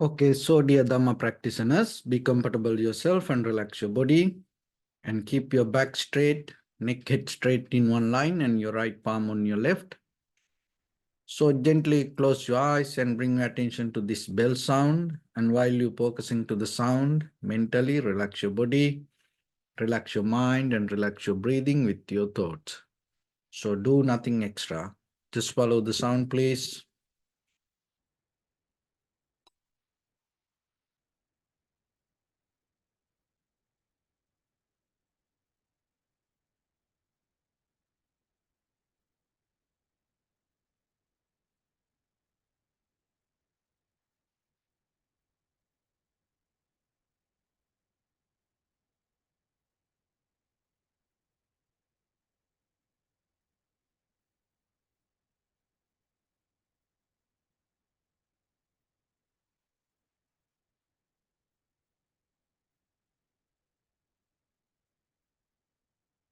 Okay, so dear Dharma practitioners, be comfortable yourself and relax your body and keep your back straight, neck head straight in one line and your right palm on your left. So gently close your eyes and bring your attention to this bell sound. And while you're focusing to the sound, mentally relax your body, relax your mind and relax your breathing with your thoughts. So do nothing extra. Just follow the sound, please.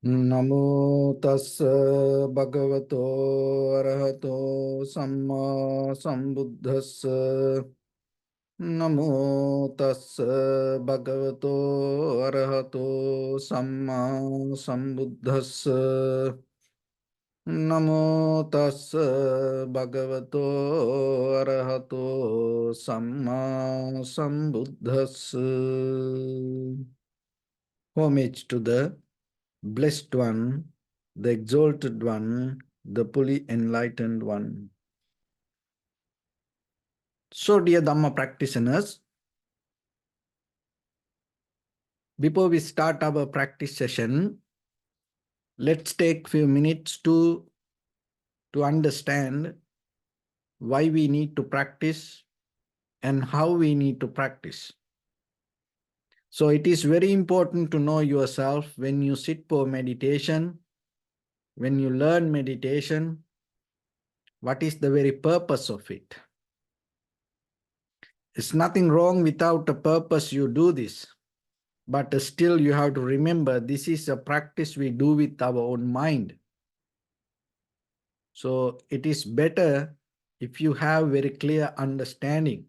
Namo tassa bhagavato arahato samma sambuddhassa. Namo tassa bhagavato arahato samma sambuddhassa. Namo tassa bhagavato arahato samma sambuddhassa. Homage to the Blessed One, the Exalted One, the fully enlightened One. So, dear Dhamma practitioners, before we start our practice session, let's take a few minutes to understand why we need to practice and how we need to practice. So, it is very important to know yourself when you sit for meditation, when you learn meditation, what is the very purpose of it. It's nothing wrong without a purpose you do this. But still you have to remember this is a practice we do with our own mind. So it is better if you have very clear understanding.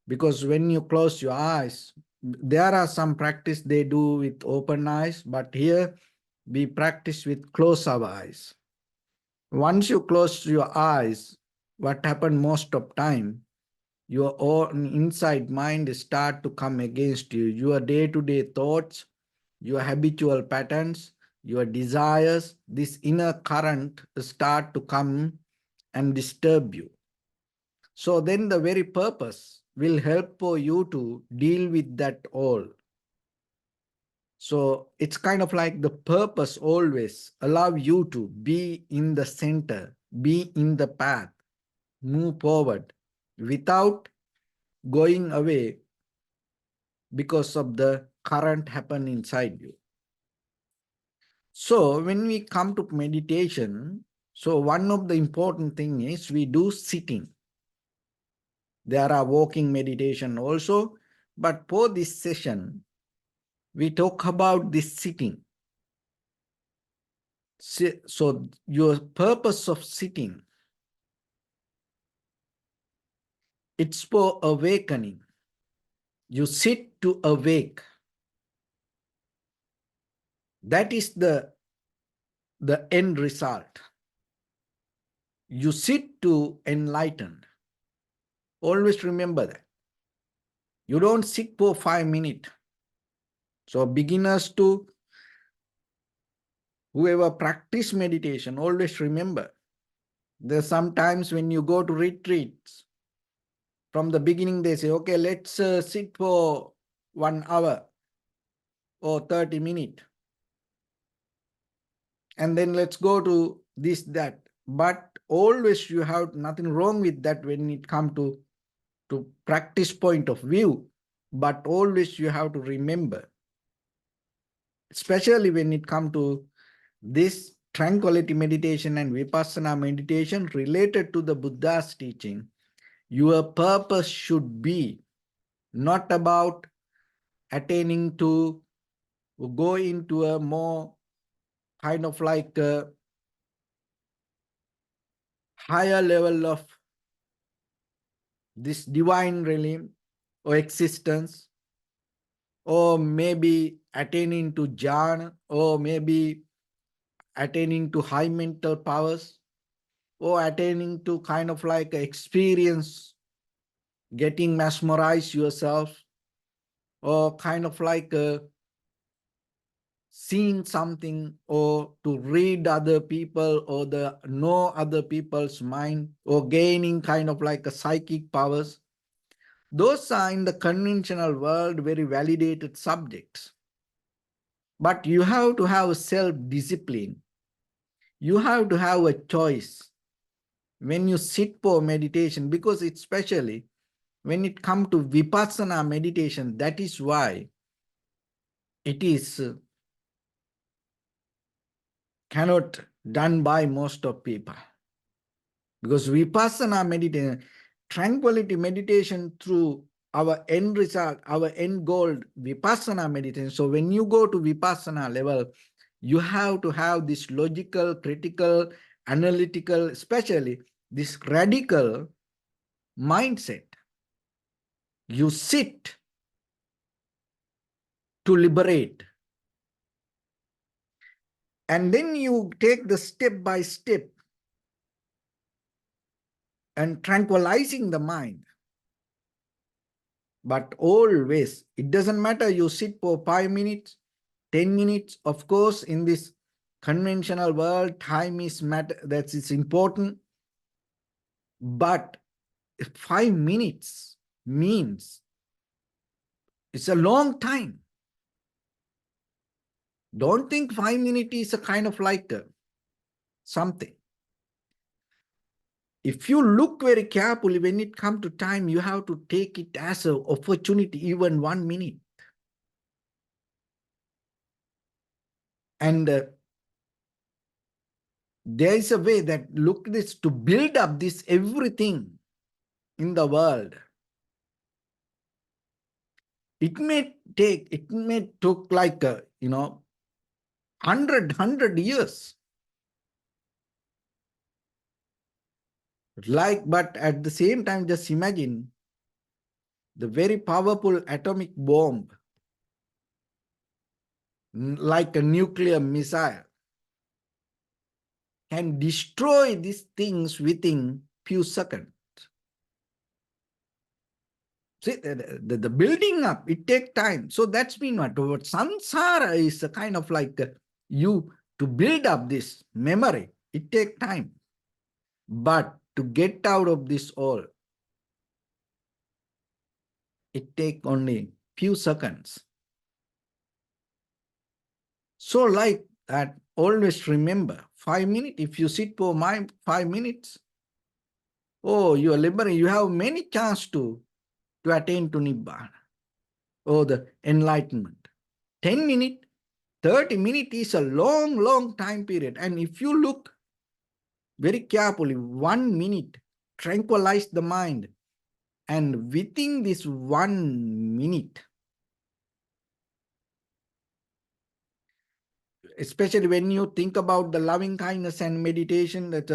Because when you close your eyes, there are some practice they do with open eyes, but here we practice with close our eyes. Once you close your eyes, what happens most of time, your own inside mind start to come against you. Your day-to-day thoughts, your habitual patterns, your desires, this inner current start to come and disturb you. So then the very purpose will help for you to deal with that all. So it's kind of like the purpose always allow you to be in the center, be in the path, move forward without going away because of the current happen inside you. So when we come to meditation, so one of the important thing is we do sitting. There are walking meditation also, but for this session, we talk about this sitting. So your purpose of sitting, it's for awakening. You sit to awake. That is the end result. You sit to enlighten. Always remember that. You don't sit for 5 minutes. So beginners to whoever practice meditation, always remember, there's sometimes when you go to retreats, from the beginning they say, okay, let's sit for 1 hour or 30 minutes. And then let's go to this, that. But always you have nothing wrong with that when it comes to practice point of view. But always you have to remember, especially when it comes to this tranquility meditation and vipassana meditation related to the Buddha's teaching, your purpose should be not about attaining to go into a more kind of like a higher level of this divine realm or existence, or maybe attaining to jhana, or maybe attaining to high mental powers, or attaining to kind of like experience, getting mesmerized yourself, or kind of like seeing something, or to read other people, or the know other people's mind, or gaining kind of like a psychic powers. Those are in the conventional world very validated subjects. But you have to have self-discipline. You have to have a choice when you sit for meditation, because especially when it comes to vipassana meditation, that is why it is cannot done by most of people. Because vipassana meditation, tranquility meditation through our end result, our end goal, vipassana meditation. So when you go to vipassana level, you have to have this logical, critical, analytical, especially this radical mindset. You sit to liberate. And then you take the step by step and tranquilizing the mind. But always, it doesn't matter you sit for 5 minutes, 10 minutes. Of course, in this conventional world, time is matter, that is important. But 5 minutes means it's a long time. Don't think 5 minutes is a kind of like something. If you look very carefully, when it comes to time, you have to take it as an opportunity, even 1 minute. And there is a way that look this to build up this everything in the world. It may took like 100 years. But at the same time, just imagine the very powerful atomic bomb, like a nuclear missile, can destroy these things within few seconds. See, the building up, it takes time. So that's been what samsara is a kind of like you to build up this memory. It takes time. But to get out of this all, it takes only few seconds. So like that, always remember, 5 minutes, if you sit for 5 minutes, oh, you are liberated. You have many chance to attain to Nibbana or the enlightenment. 10 minutes, 30 minutes is a long, long time period. And if you look very carefully, 1 minute, tranquilize the mind. And within this 1 minute, especially when you think about the loving kindness and meditation, that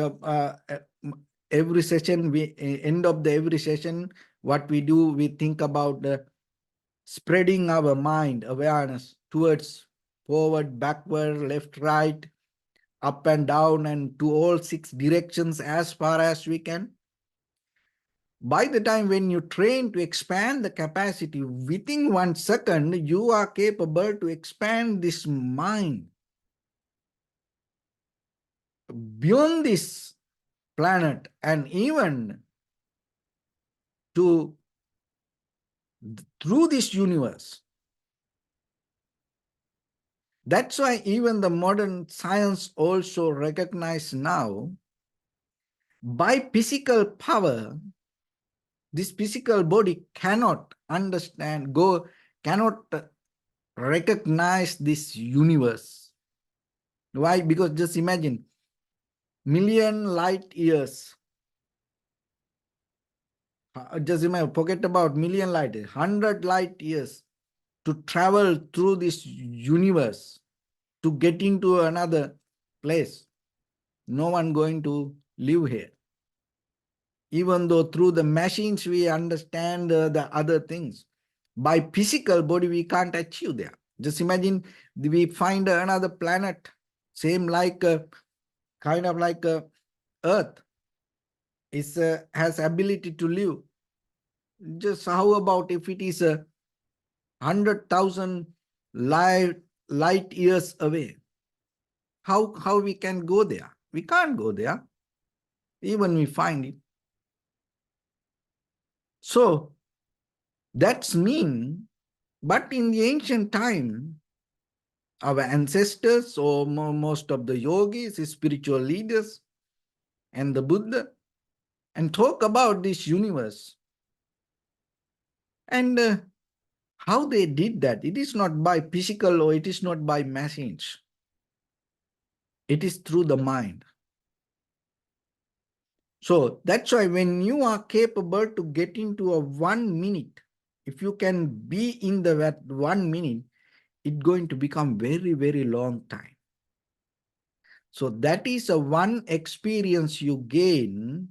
every session, end of the every session, what we do, we think about spreading our mind awareness towards forward, backward, left, right, up and down, and to all 6 directions as far as we can. By the time when you train to expand the capacity, within 1 second, you are capable to expand this mind beyond this planet and even to through this universe. That's why even the modern science also recognize now, by physical power, this physical body cannot understand, cannot recognize this universe. Why? Because just imagine, million light years. Just imagine, forget about million light years, 100 light years to travel through this universe to get into another place. No one going to live here. Even though through the machines we understand the other things. By physical body, we can't achieve there. Just imagine we find another planet, same like kind of like Earth is has ability to live. Just how about if it is 100,000 light years away? How we can go there? We can't go there, even we find it. So that's mean, but in the ancient time, our ancestors or most of the yogis, spiritual leaders, and the Buddha, and talk about this universe. And how they did that, it is not by physical or it is not by machines. It is through the mind. So that's why when you are capable to get into a 1 minute, if you can be in the that 1 minute, it's going to become very, very long time. So that is a one experience you gain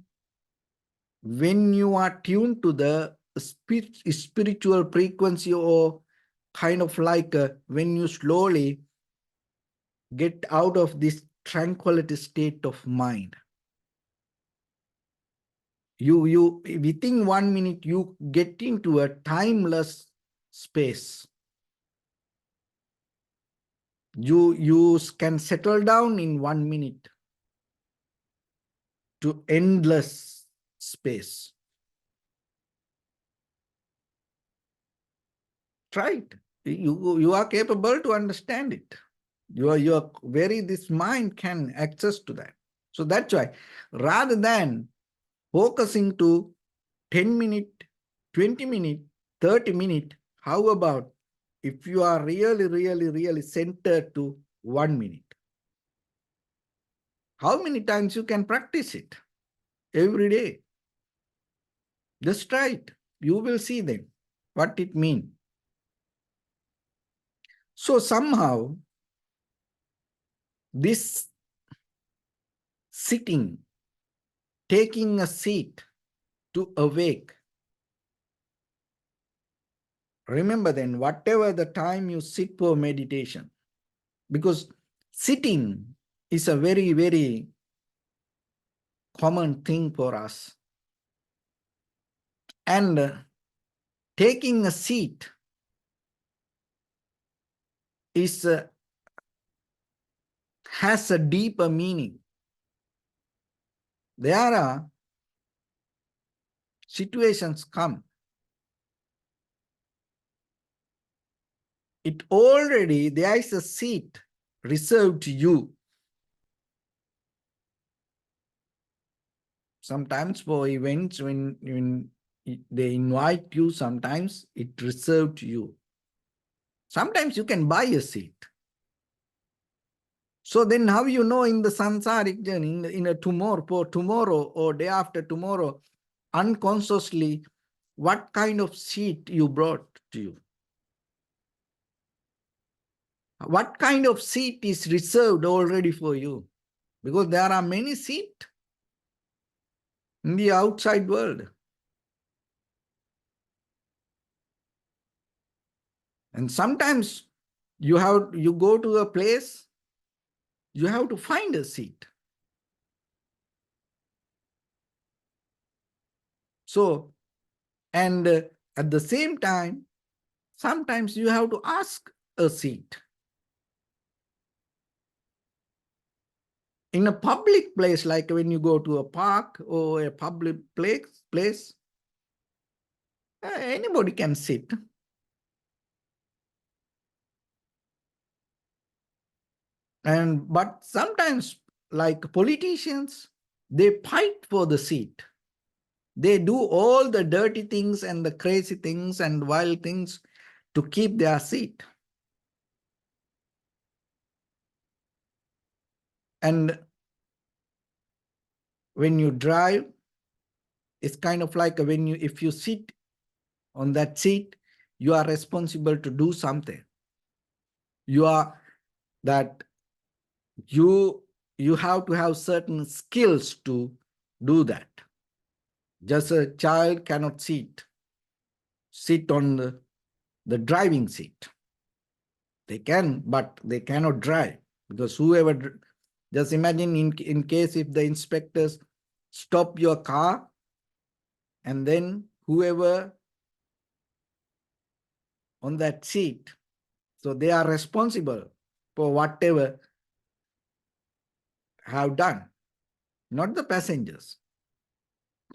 when you are tuned to the spiritual frequency, or kind of like when you slowly get out of this tranquility state of mind. You within 1 minute, you get into a timeless space. You can settle down in 1 minute to endless space. Try it. You are capable to understand it. You are very, this mind can access to that. So that's why rather than focusing to 10 minute, 20 minute, 30 minute, how about if you are really, really, really centered to 1 minute? How many times you can practice it? Every day. Just try it. You will see then what it means. So somehow this sitting, taking a seat to awake, remember then, whatever the time you sit for meditation, because sitting is a very, very common thing for us. And taking a seat is has a deeper meaning. There are situations come. It already, there is a seat reserved to you. Sometimes for events, when they invite you, sometimes it reserved to you. Sometimes you can buy a seat. So then how you know in the samsaric journey, in a tomorrow, for tomorrow or day after tomorrow, unconsciously, what kind of seat you brought to you? What kind of seat is reserved already for you? Because there are many seats in the outside world. And sometimes you go to a place, you have to find a seat. So, and at the same time, sometimes you have to ask a seat. In a public place, like when you go to a park or a public place, anybody can sit. But sometimes, like politicians, they fight for the seat. They do all the dirty things and the crazy things and wild things to keep their seat. And when you drive, it's kind of like if you sit on that seat, you are responsible to do something. You are that you have to have certain skills to do that. Just a child cannot sit on the driving seat. They can, but they cannot drive, because whoever, just imagine in case if the inspectors stop your car, and then whoever on that seat, so they are responsible for whatever have done, not the passengers.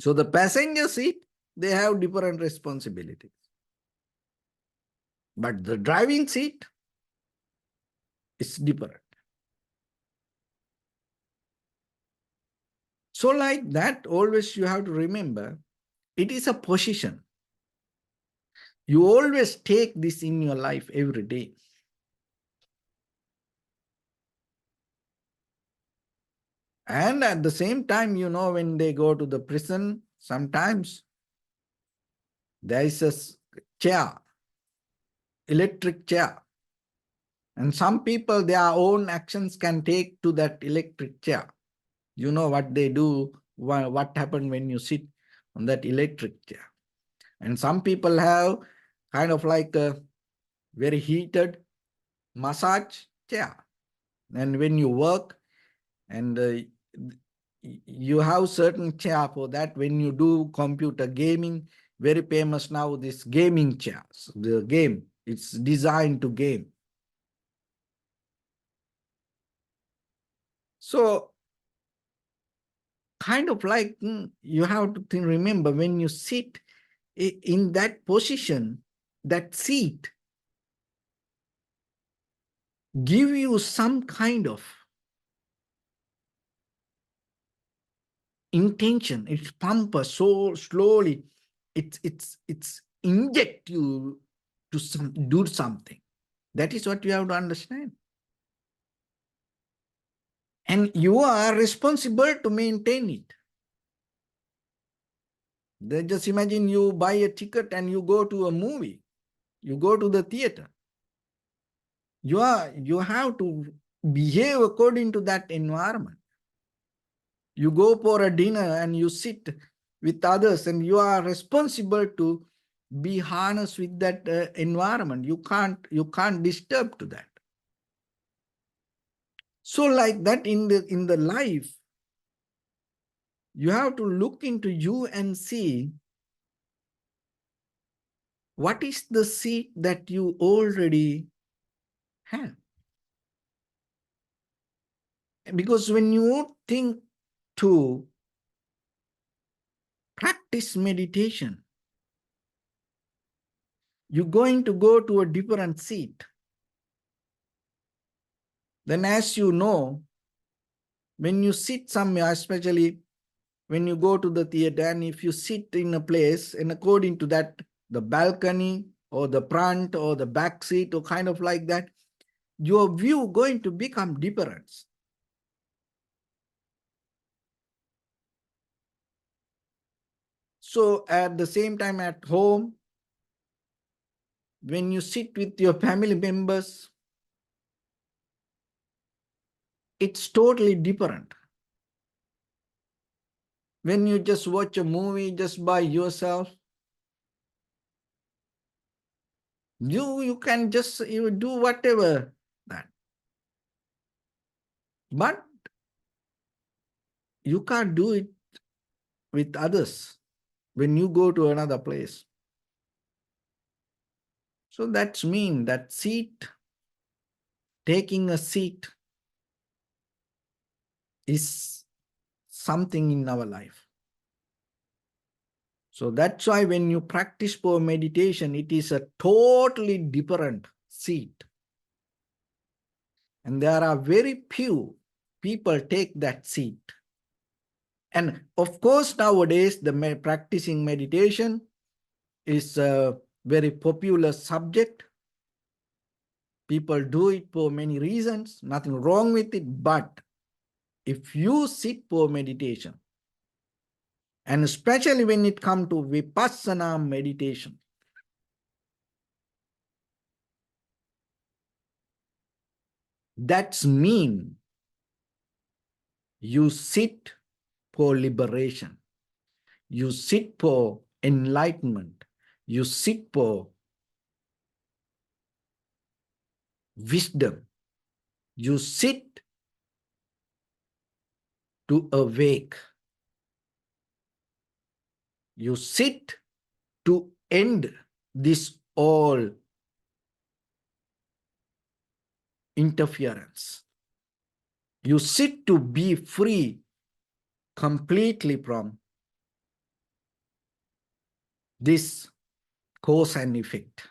So the passenger seat, they have different responsibilities. But the driving seat is different. So like that, always you have to remember, it is a position. You always take this in your life every day. And at the same time, when they go to the prison, sometimes there is a chair, electric chair. And some people, their own actions can take to that electric chair. You know what they do, what happened when you sit on that electric chair. And some people have kind of like a very heated massage chair. And when you work, and you have certain chair for that. When you do computer gaming, very famous now, this gaming chairs, the game, it's designed to game. So kind of like you have to remember, when you sit in that position, that seat give you some kind of intention. It's pump so slowly. It's inject you to do something. That is what you have to understand. And you are responsible to maintain it. Then just imagine you buy a ticket and you go to a movie. You go to the theater. You have to behave according to that environment. You go for a dinner and you sit with others, and you are responsible to be harnessed with that environment. You can't disturb to that. So like that, in the life, you have to look into you and see what is the seat that you already have. Because when you think to practice meditation, you're going to go to a different seat. Then, as you know, when you sit somewhere, especially when you go to the theater, and if you sit in a place, and according to that, the balcony or the front or the back seat or kind of like that, your view going to become different. So at the same time, at home, when you sit with your family members, it's totally different. When you just watch a movie just by yourself, you can just do whatever that. But you can't do it with others when you go to another place. So that's mean that seat, taking a seat is something in our life. So that's why when you practice for meditation, it is a totally different seat. And there are very few people take that seat. And of course, nowadays, the practicing meditation is a very popular subject. People do it for many reasons, nothing wrong with it. But if you sit for meditation, and especially when it comes to vipassana meditation, that's mean you sit for liberation. You sit for enlightenment. You sit for wisdom. You sit to awake. You sit to end this all interference. You sit to be free completely from this cause and effect.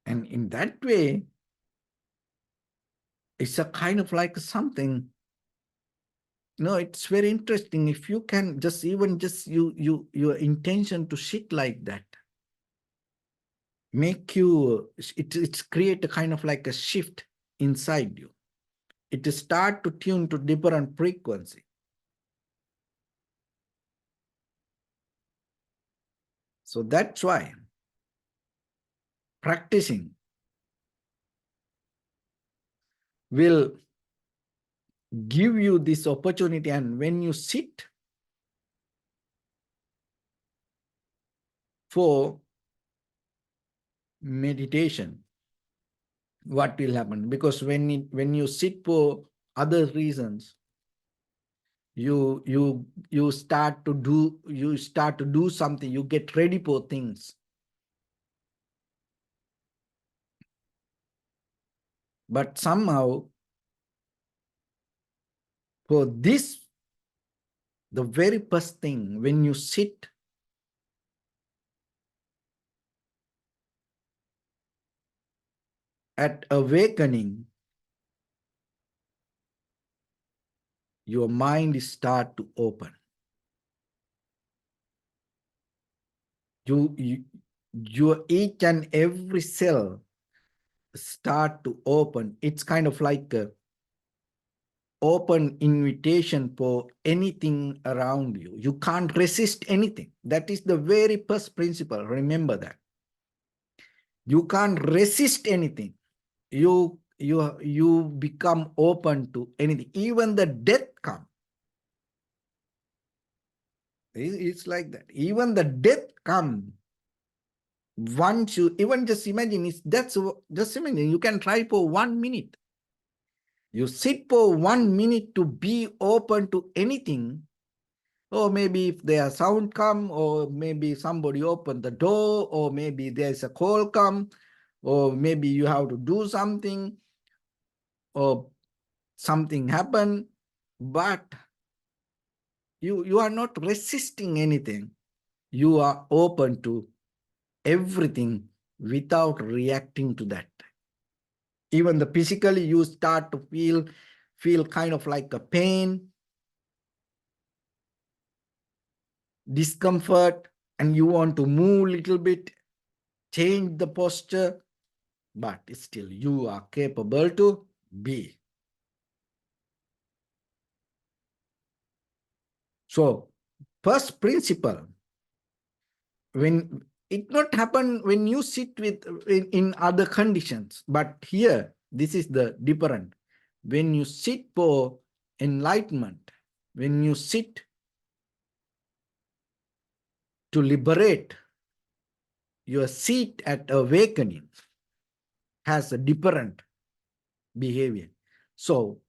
And in that way, it's a kind of like something, it's very interesting. If you can just even just your intention to sit like that, make you, it's create a kind of like a shift inside you. It start to tune to different frequency. So that's why practicing will give you this opportunity. And when you sit for meditation, what will happen? Because when you sit for other reasons, you start to do something, you get ready for things. But somehow, for this, the very first thing, when you sit, at awakening, your mind start to open. Your each and every cell start to open. It's kind of like a open invitation for anything around you. You can't resist anything. That is the very first principle. Remember that. You can't resist anything. You become open to anything. Even the death comes. It's like that. Even the death comes. Once you even just imagine, just imagine, you can try for 1 minute. You sit for 1 minute to be open to anything. Or maybe if there sound come, or maybe somebody open the door, or maybe there's a call come, or maybe you have to do something, or something happen, but you are not resisting anything. You are open to everything without reacting to that. Even the physically, you start to feel kind of like a pain, discomfort, and you want to move a little bit, change the posture, but still you are capable to be. So first principle, when it not happen when you sit with in other conditions, but here this is the different. When you sit for enlightenment, when you sit to liberate, your seat at awakening has a different behavior. So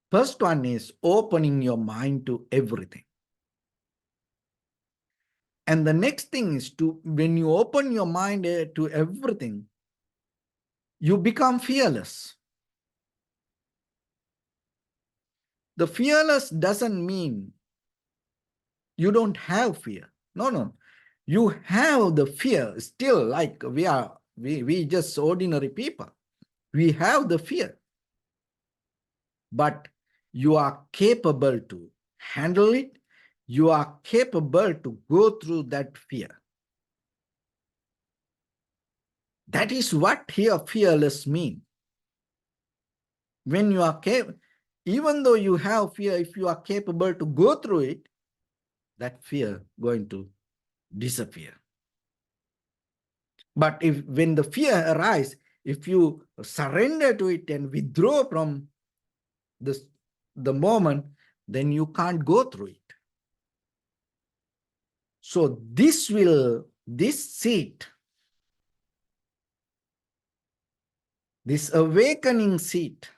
first one is opening your mind to everything. And the next thing is when you open your mind to everything, you become fearless. The fearless doesn't mean you don't have fear. No. You have the fear still, like we just ordinary people. We have the fear. But you are capable to handle it. You are capable to go through that fear. That is what here fearless means. When you are capable, even though you have fear, if you are capable to go through it, that fear going to disappear. But when the fear arises, if you surrender to it and withdraw from the moment, then you can't go through it. So this seat, this awakening seat,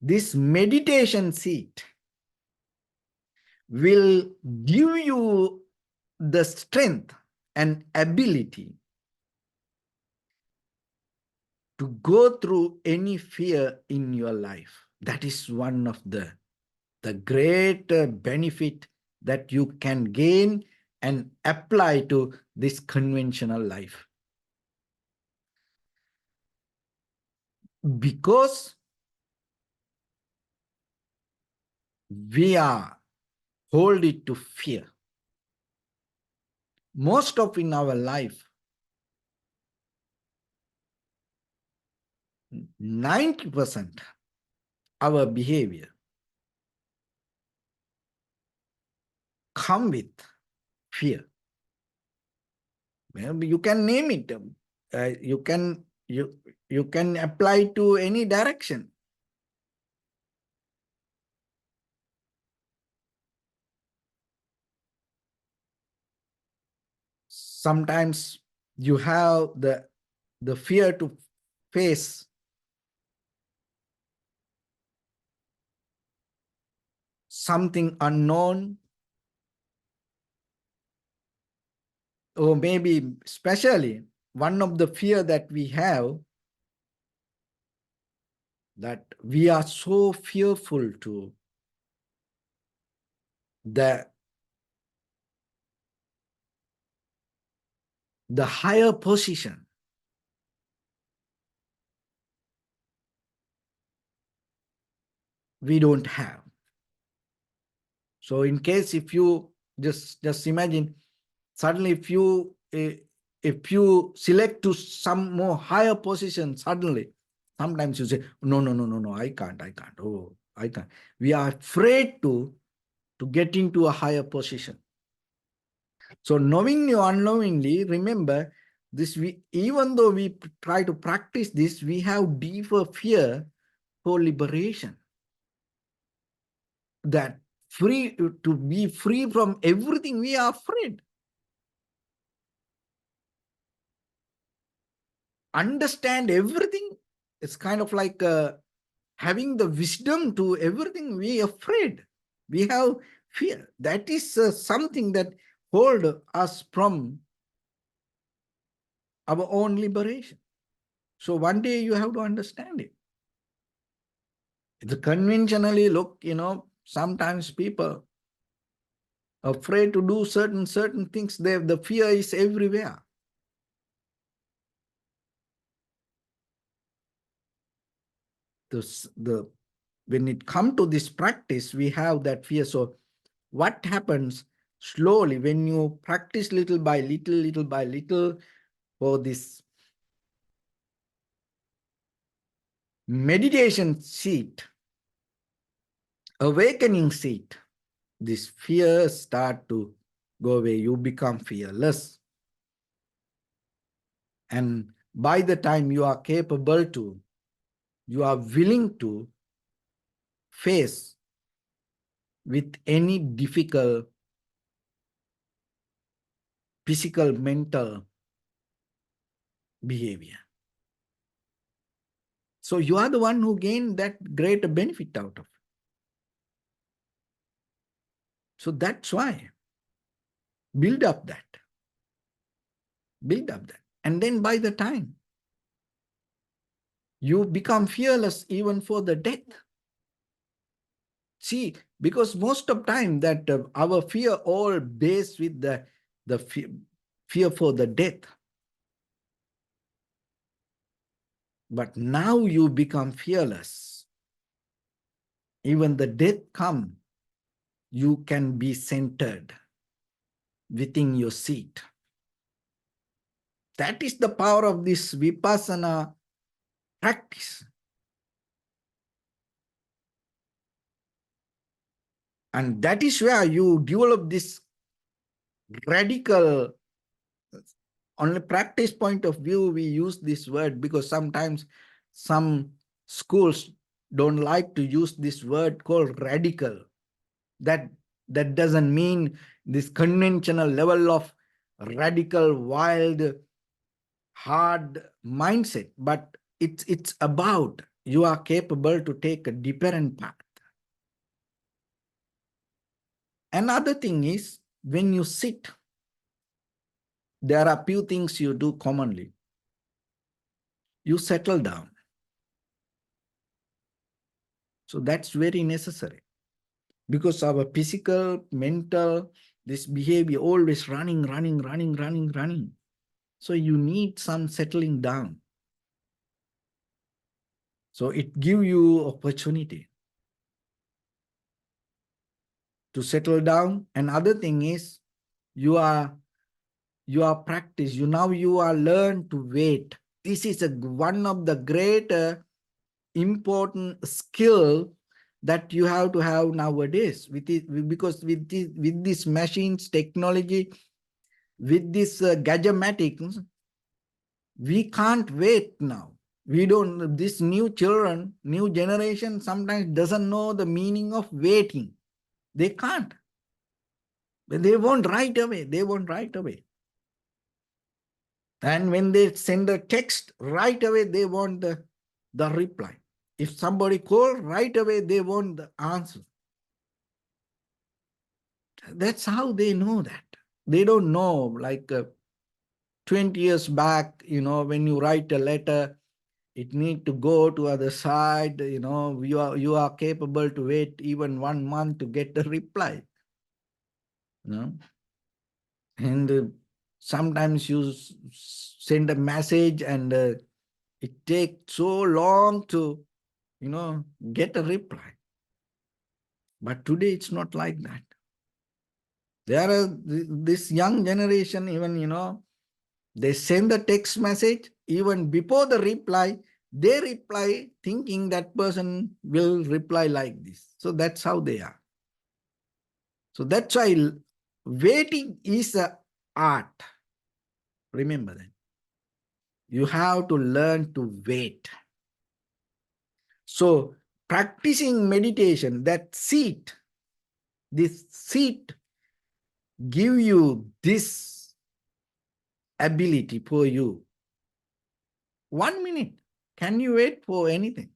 this meditation seat will give you the strength and ability to go through any fear in your life. That is one of the great benefit that you can gain and apply to this conventional life. Because we are hold it to fear. Most of in our life, 90% our behavior come with fear. Well, you can name it. You can apply to any direction. Sometimes you have the fear to face something unknown, or maybe especially one of the fear that we have, that we are so fearful to the higher position. We don't have. So in case if you just imagine, suddenly if you select to some more higher position, suddenly sometimes you say, no, I can't. Oh, I can't. We are afraid to get into a higher position. So knowingly or unknowingly, remember this, even though we try to practice this, we have deeper fear for liberation. That to be free from everything, we are afraid. Understand everything. It's kind of like having the wisdom to everything. We are afraid. We have fear. That is something that hold us from our own liberation. So one day you have to understand it. It's conventionally, look, sometimes people are afraid to do certain things. The fear is everywhere. When it comes to this practice, we have that fear. So what happens slowly when you practice little by little for this meditation seat, awakening seat, this fear start to go away. You become fearless. And by the time you are capable to, you are willing to face with any difficult physical, mental behavior. So you are the one who gained that great benefit out of it. So that's why build up that. And then by the time you become fearless even for the death. See, because most of time that our fear all based with the fear for the death. But now you become fearless. Even the death come, you can be centered within your seat. That is the power of this vipassana practice. And that is where you develop this radical, on a practice point of view, we use this word because sometimes some schools don't like to use this word called radical. That doesn't mean this conventional level of radical, wild, hard mindset, but it's about you are capable to take a different path. Another thing is, when you sit, there are few things you do commonly. You settle down. So that's very necessary, because our physical, mental, this behavior always running. So you need some settling down. So it gives you opportunity to settle down. Another thing is, you are practice. You are learn to wait. This is one of the great important skill that you have to have nowadays, because with these machines, technology, with this gadgetics, we can't wait now. We don't, this new children, new generation sometimes doesn't know the meaning of waiting. They can't. They won't right away. They won't right away. And when they send a text, right away they want the reply. If somebody call, right away they want the answer. That's how they know that. They don't know, like 20 years back, when you write a letter, it need to go to other side, you are capable to wait even 1 month to get a reply. And sometimes you send a message and it takes so long to, get a reply. But today it's not like that. There are this young generation, even, they send the text message, even before the reply, they reply thinking that person will reply like this. So that's how they are. So that's why waiting is an art. Remember that. You have to learn to wait. So practicing meditation, this seat give you this ability for you. 1 minute, can you wait for anything?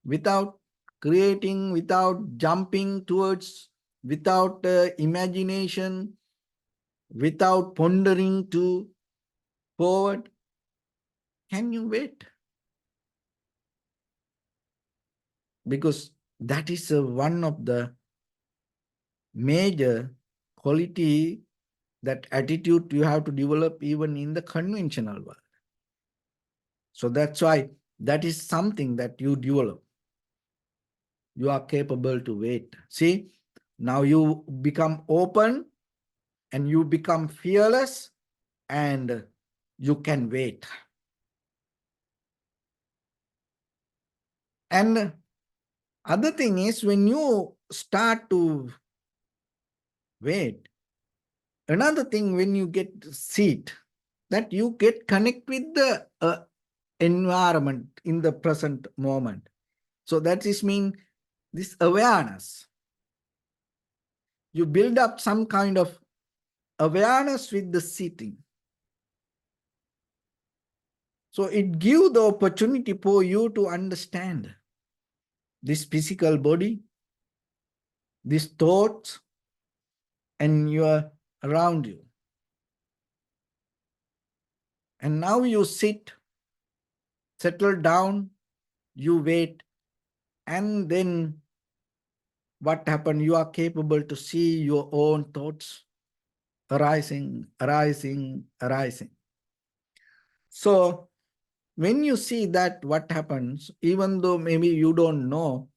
Without creating, without jumping towards, without imagination, without pondering to forward, can you wait? Because that is one of the major quality, that attitude you have to develop even in the conventional world. So that's why that is something that you develop. You are capable to wait. See, now you become open and you become fearless and you can wait. And other thing is, when you start to wait, another thing, when you get seat, that you get connect with the environment in the present moment. So that is mean this awareness. You build up some kind of awareness with the sitting. So it gives the opportunity for you to understand this physical body, these thoughts, and you are around you. And now you sit, settle down, you wait, and then what happened? You are capable to see your own thoughts arising. So when you see that, what happens, even though maybe you don't know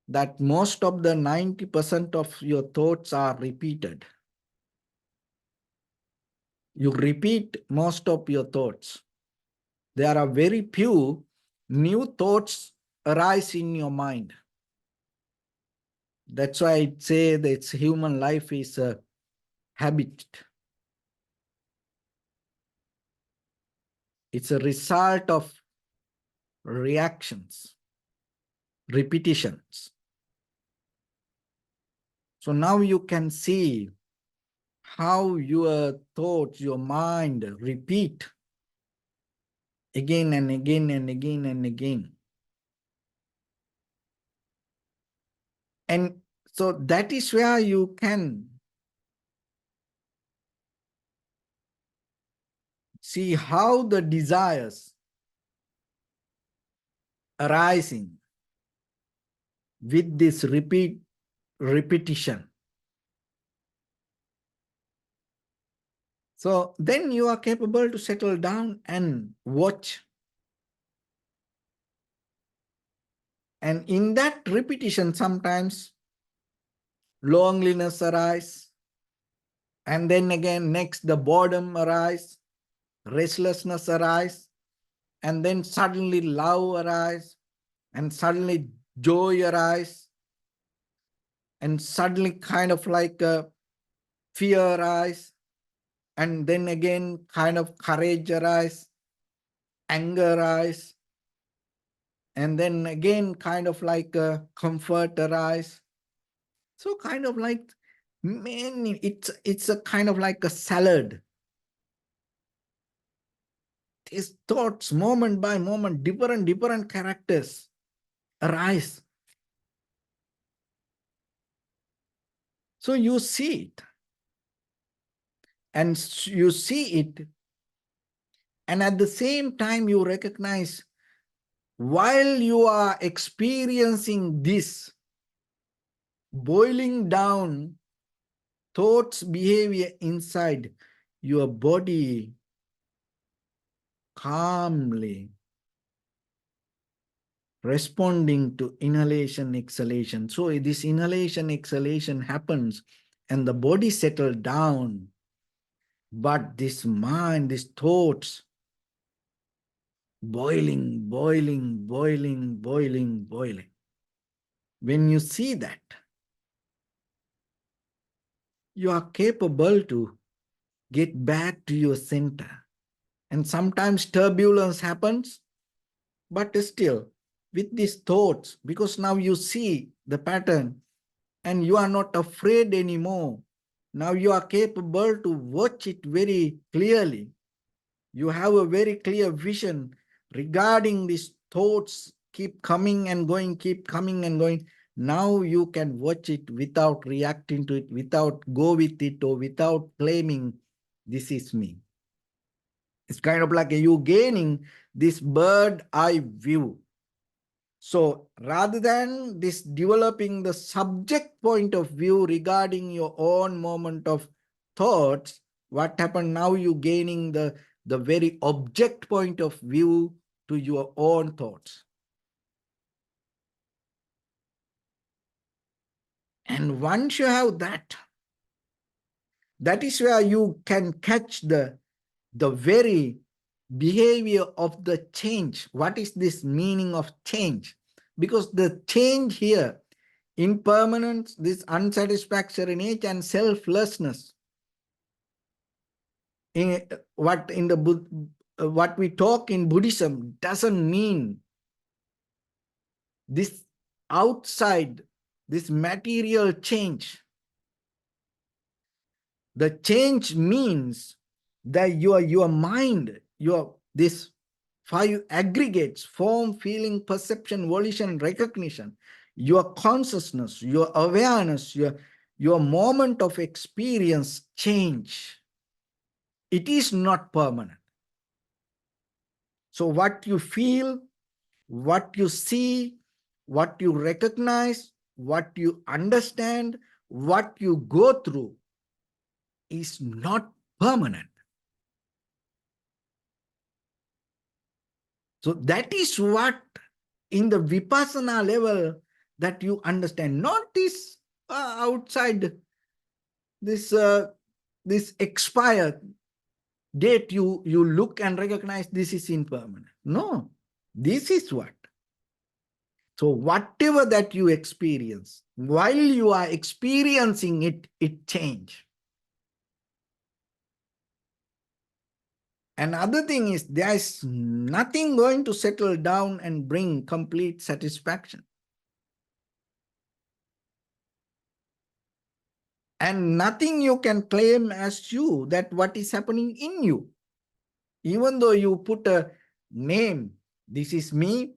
that most of the 90% of your thoughts are repeated. You repeat most of your thoughts. There are very few new thoughts arise in your mind. That's why I say that human life is a habit. It's a result of reactions. repetitions. So now you can see how your thoughts, your mind repeat again and again and again and again. And so that is where you can see how the desires arising with this repetition. So then you are capable to settle down and watch. And in that repetition, sometimes loneliness arise. And then again, next the boredom arise, restlessness arise, and then suddenly love arise, and suddenly joy arise, and suddenly kind of like fear arise, and then again kind of courage arise, anger arise, and then again kind of like comfort arise. So kind of like many, it's a kind of like a salad. These thoughts, moment by moment, different characters arise. So you see it, and you see it, and at the same time you recognize while you are experiencing this boiling down thoughts, behavior inside, your body calmly responding to inhalation, exhalation. So this inhalation, exhalation happens and the body settles down. But this mind, these thoughts, boiling, boiling, boiling, boiling, boiling. When you see that, you are capable to get back to your center. And sometimes turbulence happens, but still with these thoughts, because now you see the pattern and you are not afraid anymore. Now you are capable to watch it very clearly. You have a very clear vision regarding these thoughts keep coming and going, keep coming and going. Now you can watch it without reacting to it, without go with it, or without claiming this is me. It's kind of like you gaining this bird eye view. So rather than this developing the subject point of view regarding your own moment of thoughts, what happened now? You gaining the very object point of view to your own thoughts. And once you have that, that is where you can catch the very behavior of the change. What is this meaning of change? Because the change here, impermanence, this unsatisfactory nature and selflessness, in what we talk in Buddhism doesn't mean this outside, this material change. The change means that your mind, your this five aggregates, form, feeling, perception, volition, recognition, your consciousness, your awareness, your moment of experience change. It is not permanent. So what you feel, what you see, what you recognize, what you understand, what you go through is not permanent. So that is what in the Vipassana level that you understand, not this outside this expired date you look and recognize this is impermanent. No, this is what. So whatever that you experience, while you are experiencing it, it change. Another thing is there is nothing going to settle down and bring complete satisfaction. And nothing you can claim as you, that what is happening in you. Even though you put a name, this is me,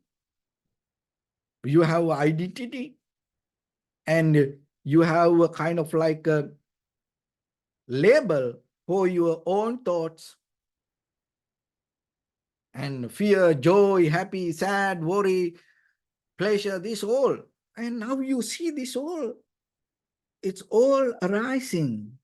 you have identity, and you have a kind of like a label for your own thoughts and fear, joy, happy, sad, worry, pleasure, this all. And now you see this all, it's all arising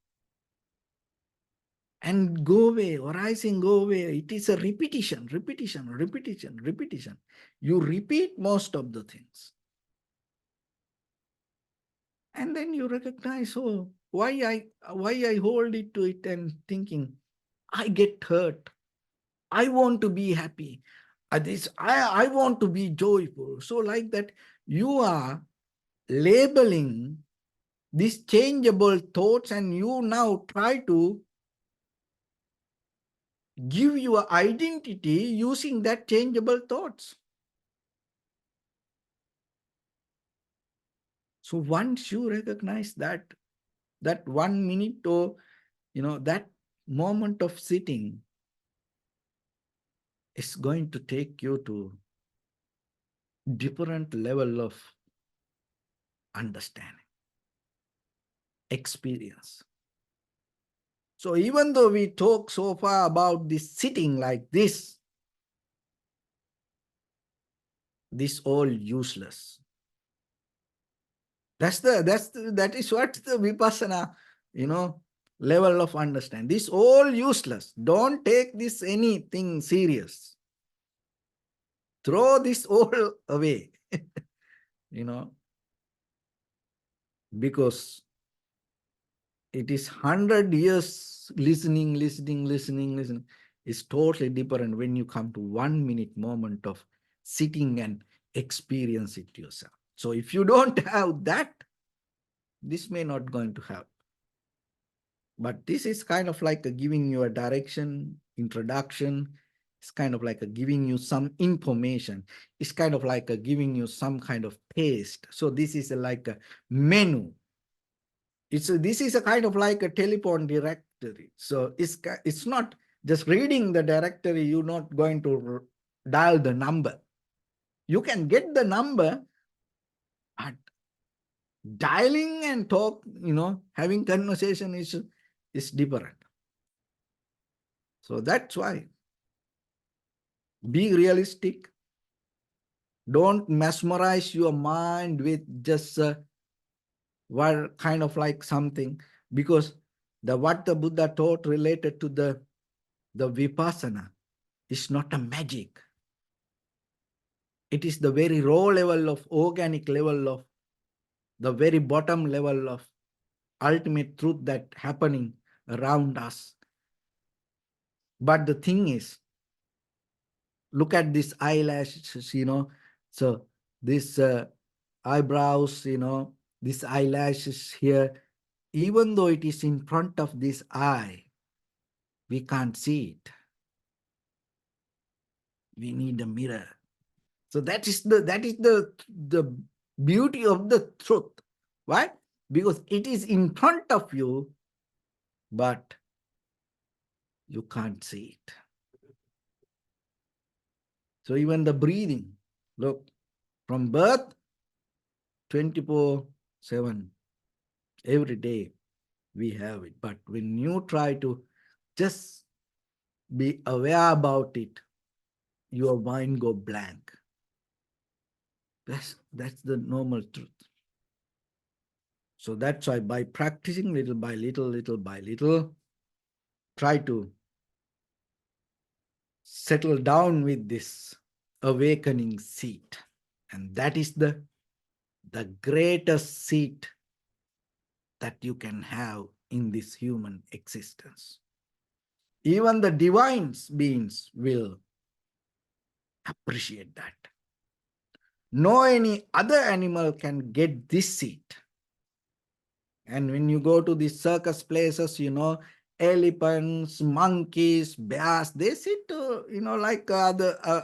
and go away, arising, go away. It is a repetition, repetition, repetition, repetition. You repeat most of the things. And then you recognize, oh, why I hold it to it and thinking, I get hurt. I want to be happy. I want to be joyful. So like that, you are labeling these changeable thoughts, and you now try to give your identity using that changeable thoughts. So once you recognize that 1 minute, or that moment of sitting is going to take you to different level of understanding, experience. So even though we talk so far about this sitting like this all useless. That is what the vipassana, level of understanding. This all useless. Don't take this anything serious. Throw this all away, because it is 100 years listening. It's totally different when you come to 1 minute moment of sitting and experience it yourself. So if you don't have that, this may not going to help. But this is kind of like a giving you a direction, introduction. It's kind of like a giving you some information. It's kind of like a giving you some kind of taste. So this is like a menu. This is a kind of like a telephone directory. So it's not just reading the directory. You're not going to dial the number. You can get the number, but dialing and talk, having conversation is different. So that's why be realistic. Don't mesmerize your mind with just what kind of like something, because what the Buddha taught related to the vipassana is not a magic. It is the very raw level of organic level of the very bottom level of ultimate truth that happening around us. But the thing is, look at these eyelashes, so this eyebrows, these eyelashes here, even though it is in front of this eye, we can't see it. We need a mirror. So that is the beauty of the truth. Why? Because it is in front of you, but you can't see it. So even the breathing, look, from birth, 24/7, every day we have it. But when you try to just be aware about it, your mind go blank. That's the normal truth. So that's why by practicing little by little, try to settle down with this awakening seat. And that is the greatest seat that you can have in this human existence. Even the divine beings will appreciate that. No any other animal can get this seat. And when you go to the circus places, elephants, monkeys, bears, they sit, like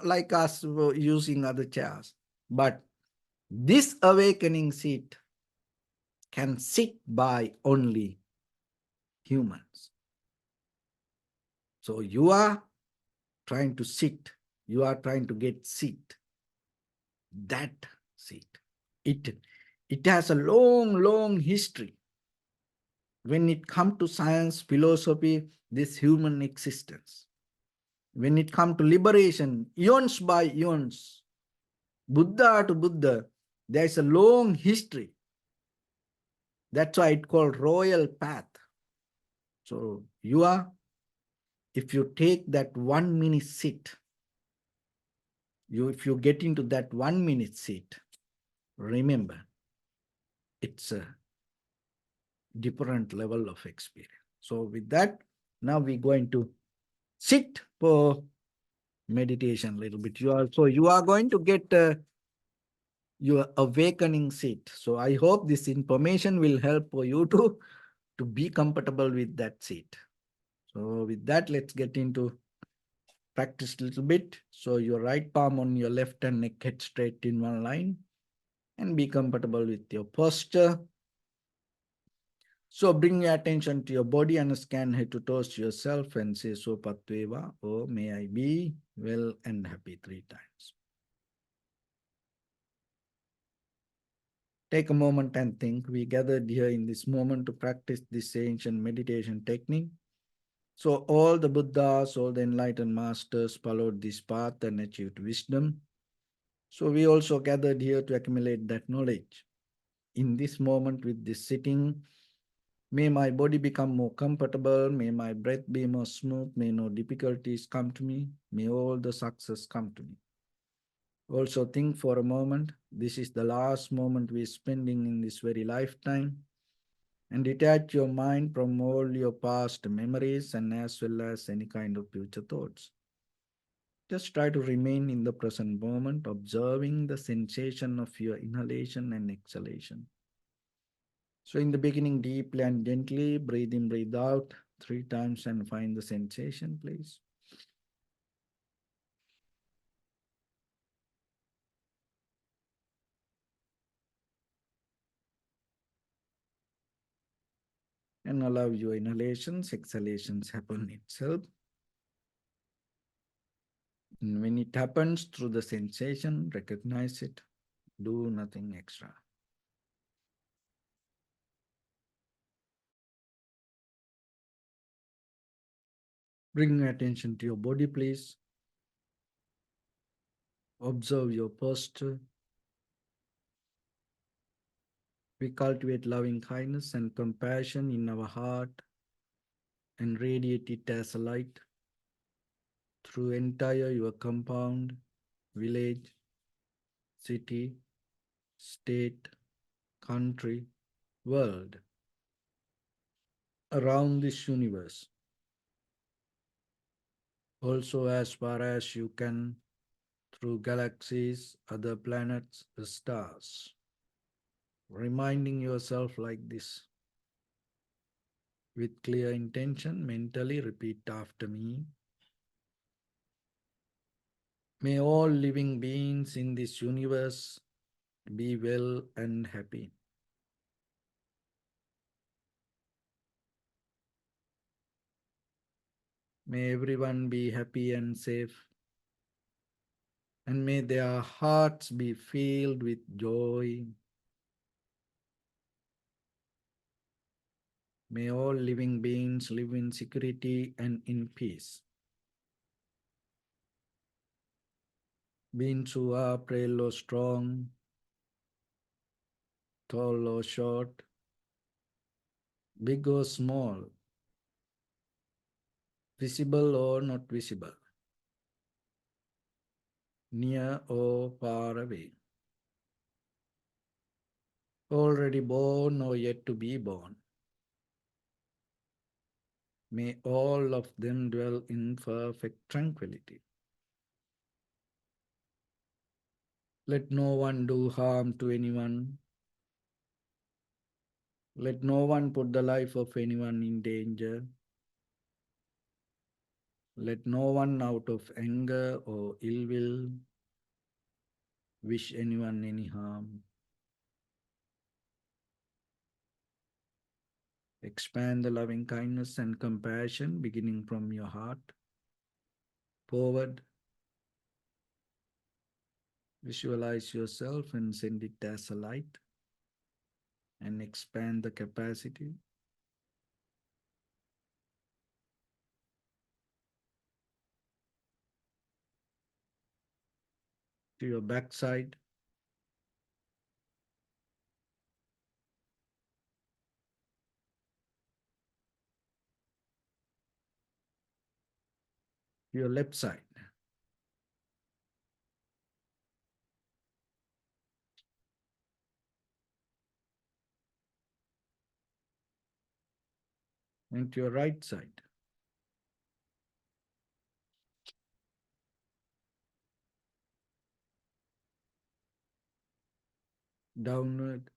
like us using other chairs. But this awakening seat can sit by only humans. So you are trying to sit, you are trying to get seat, that seat. It, it has a long, long history. When it comes to science, philosophy, this human existence. When it comes to liberation, eons by eons, Buddha to Buddha, there's a long history. That's why it's called royal path. So you are, if you take that 1 minute sit, if you get into that 1 minute sit, remember, it's a different level of experience. So with that, now we're going to sit for meditation a little bit. You are going to get your awakening seat. So I hope this information will help for you to be comfortable with that seat. So with that, let's get into practice a little bit. So your right palm on your left hand, neck head straight in one line, and be comfortable with your posture. So bring your attention to your body and scan head to toes yourself and say so patveva, or may I be well and happy 3 times. Take a moment and think. We gathered here in this moment to practice this ancient meditation technique. So all the Buddhas, all the enlightened masters followed this path and achieved wisdom. So we also gathered here to accumulate that knowledge. In this moment with this sitting, may my body become more comfortable, may my breath be more smooth, may no difficulties come to me, may all the success come to me. Also think for a moment, this is the last moment we're spending in this very lifetime, and detach your mind from all your past memories and as well as any kind of future thoughts. Just try to remain in the present moment, observing the sensation of your inhalation and exhalation. So in the beginning, deeply and gently, breathe in, breathe out 3 times and find the sensation, please. And allow your inhalations, exhalations happen itself. And when it happens through the sensation, recognize it, do nothing extra. Bring your attention to your body, please. Observe your posture. We cultivate loving kindness and compassion in our heart and radiate it as a light through entire your compound, village, city, state, country, world, around this universe. Also as far as you can, through galaxies, other planets, the stars. Reminding yourself like this. With clear intention, mentally repeat after me. May all living beings in this universe be well and happy. May everyone be happy and safe. And may their hearts be filled with joy. May all living beings live in security and in peace. Beings who are frail or strong, tall or short, big or small, visible or not visible, near or far away, already born or yet to be born. May all of them dwell in perfect tranquility. Let no one do harm to anyone. Let no one put the life of anyone in danger. Let no one out of anger or ill will wish anyone any harm. Expand the loving kindness and compassion beginning from your heart forward. Visualize yourself and send it as a light and expand the capacity to your backside, to your left side, and to your right side, downward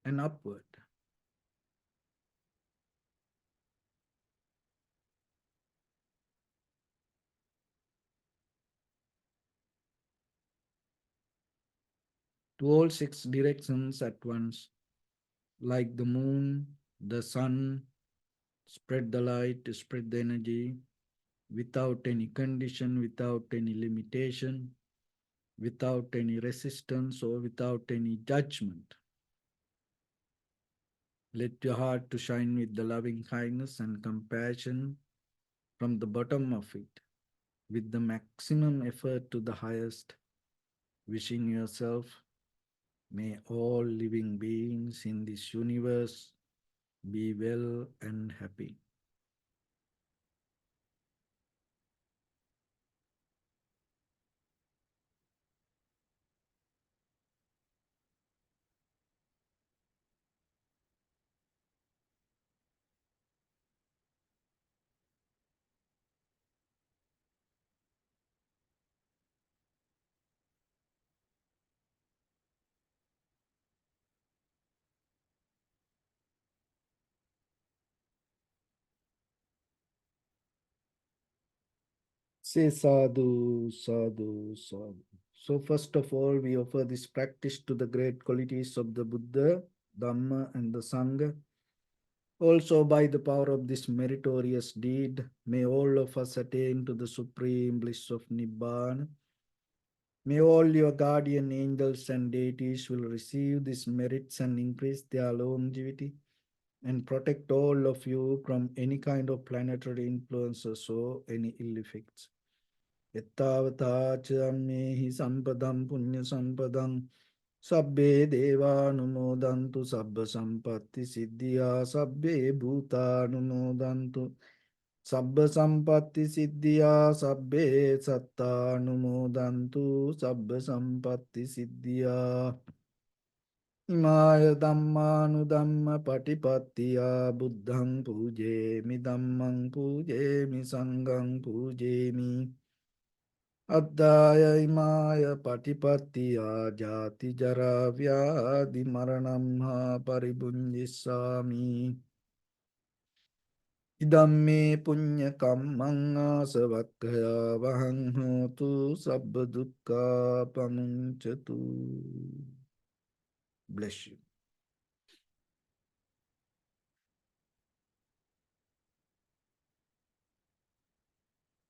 and upward. To all six directions at once, like the moon, the sun, spread the light, spread the energy without any condition, without any limitation, without any resistance or without any judgment. Let your heart to shine with the loving kindness and compassion from the bottom of it, with the maximum effort to the highest, wishing yourself, may all living beings in this universe be well and happy. Say sadhu, sadhu, sadhu. So, first of all, we offer this practice to the great qualities of the Buddha, Dharma, and the Sangha. Also, by the power of this meritorious deed, may all of us attain to the supreme bliss of Nibbana. May all your guardian angels and deities will receive these merits and increase their longevity and protect all of you from any kind of planetary influences or any ill effects. Ettavatachamehi sampadam punya sampadam sabbe devanumodantu sabba sampatti siddhya sabbe bhutanumodantu sabba sampatti siddhya sabbe sattanumodantu sabba sampatti siddhya imaya dhammanudhamma patipattiya buddhang pujemi dhammang pujemi sanghang pujemi Addaya imaya patipattiya jati jara vyadi maranam ha paribunjisami. Idam me punya kammang asavakkaya vahang hotu sabba dukkha pamuncatu. Bless you.